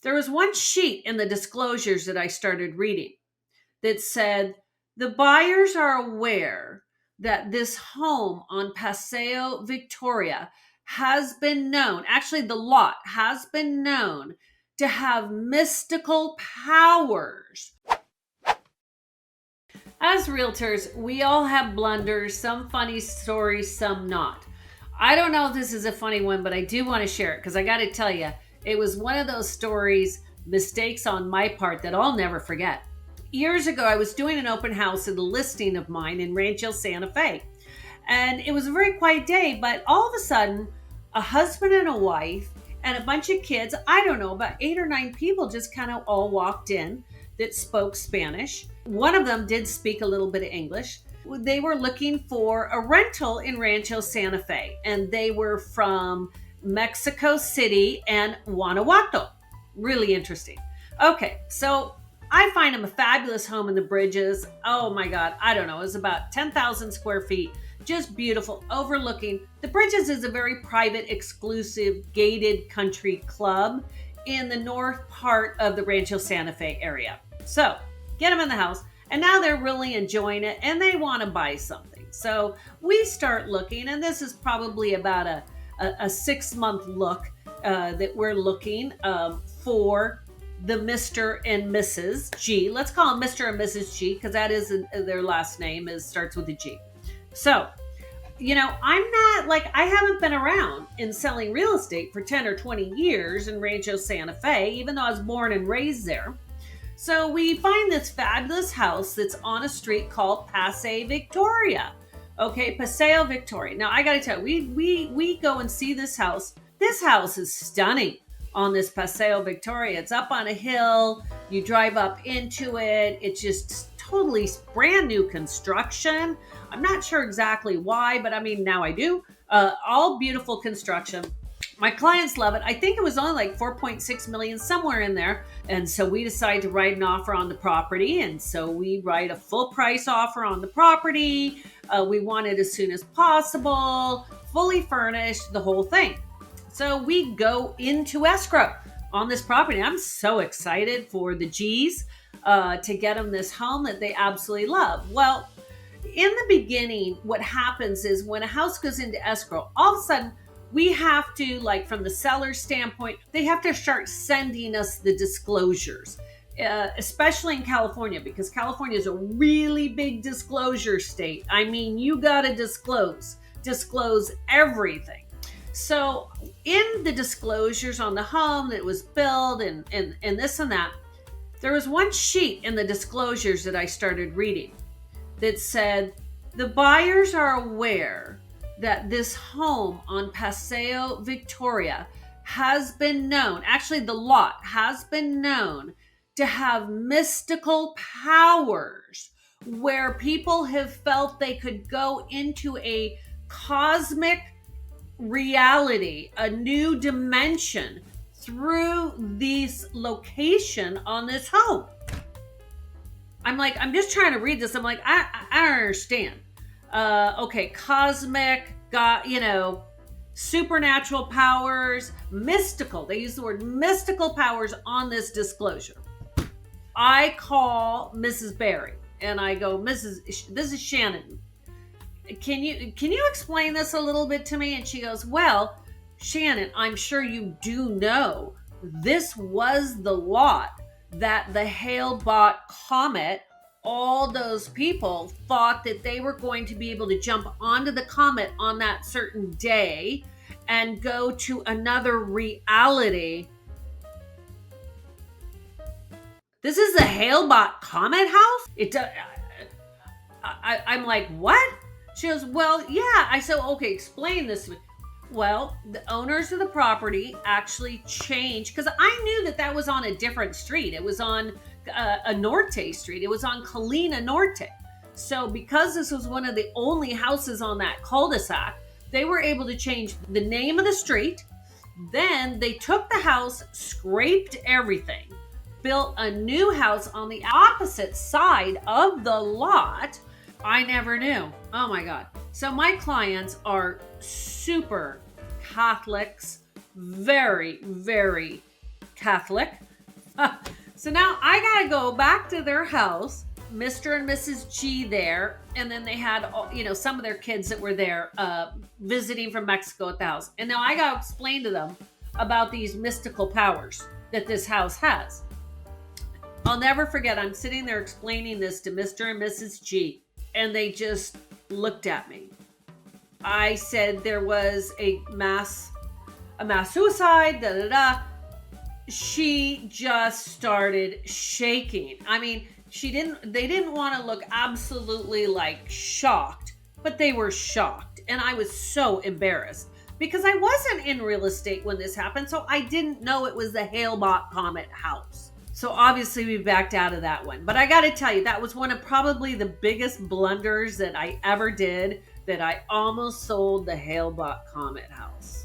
There was one sheet in the disclosures that I started reading that said, the buyers are aware that this home on Paseo Victoria has been known, actually, the lot has been known to have mystical powers. As realtors, we all have blunders, some funny stories, some not. I don't know if this is a funny one, but I do want to share it because I got to tell you, it was one of those stories, mistakes on my part that I'll never forget. Years ago, I was doing an open house at a listing of mine in Rancho Santa Fe. And it was a very quiet day, but all of a sudden, a husband and a wife and a bunch of kids, I don't know, about 8 or 9 people just kind of all walked in that spoke Spanish. One of them did speak a little bit of English. They were looking for a rental in Rancho Santa Fe, and they were from Mexico City and Guanajuato. Really interesting. Okay, so I find them a fabulous home in the Bridges. Oh my God, I don't know. It was about 10,000 square feet. Just beautiful, overlooking. The Bridges is a very private, exclusive, gated country club in the north part of the Rancho Santa Fe area. So get them in the house, and now they're really enjoying it, and they want to buy something. So we start looking, and this is probably about a 6-month look that we're looking for the Mr. and Mrs. G. Let's call them Mr. and Mrs. G because that is their last name, starts with a G. So, I haven't been around in selling real estate for 10 or 20 years in Rancho Santa Fe, even though I was born and raised there. So we find this fabulous house that's on a street called Paseo Victoria. Okay, Paseo Victoria. Now I got to tell you, we go and see this house. This house is stunning on this Paseo Victoria. It's up on a hill. You drive up into it. It's just totally brand new construction. I'm not sure exactly why, but I mean, now I do. All beautiful construction. My clients love it. I think it was only like 4.6 million, somewhere in there. And so we decided to write an offer on the property. And so we write a full price offer on the property. We want it as soon as possible, fully furnished, the whole thing. So we go into escrow on this property. I'm so excited for the G's to get them this home that they absolutely love. Well, in the beginning, what happens is when a house goes into escrow, all of a sudden we have to, like from the seller's standpoint, they have to start sending us the disclosures, especially in California, because California is a really big disclosure state. I mean, you got to disclose everything. So in the disclosures on the home that was built and this and that, there was one sheet in the disclosures that I started reading that said, the buyers are aware that this home on Paseo Victoria has been known, actually the lot has been known to have mystical powers where people have felt they could go into a cosmic reality, a new dimension through this location on this home. I'm just trying to read this. I'm like, I don't understand. Okay, cosmic, God, supernatural powers, mystical. They use the word mystical powers on this disclosure. I call Mrs. Barry and I go, this is Shannon. Can you explain this a little bit to me? And she goes, well, Shannon, I'm sure you do know this was the lot that the Hale-Bopp comet, all those people thought that they were going to be able to jump onto the comet on that certain day and go to another reality. This is the Hale-Bopp comet house? I'm like, what? She goes, well, yeah. I said, okay, explain this to me. Well, the owners of the property actually changed, because I knew that was on a different street. It was on a Norte street. It was on Colina Norte. So because this was one of the only houses on that cul-de-sac, they were able to change the name of the street. Then they took the house, scraped everything, built a new house on the opposite side of the lot. I never knew. Oh my God. So my clients are super Catholics, very, very Catholic. So now I gotta go back to their house, Mr. and Mrs. G there, and then they had, some of their kids that were there visiting from Mexico at the house. And now I gotta explain to them about these mystical powers that this house has. I'll never forget, I'm sitting there explaining this to Mr. and Mrs. G, and they just looked at me. I said there was a mass suicide, She just started shaking. I mean, they didn't want to look absolutely like shocked, but they were shocked. And I was so embarrassed because I wasn't in real estate when this happened. So I didn't know it was the Hale-Bopp Comet house. So obviously we backed out of that one. But I got to tell you, that was one of probably the biggest blunders that I ever did, that I almost sold the Hale-Bopp Comet house.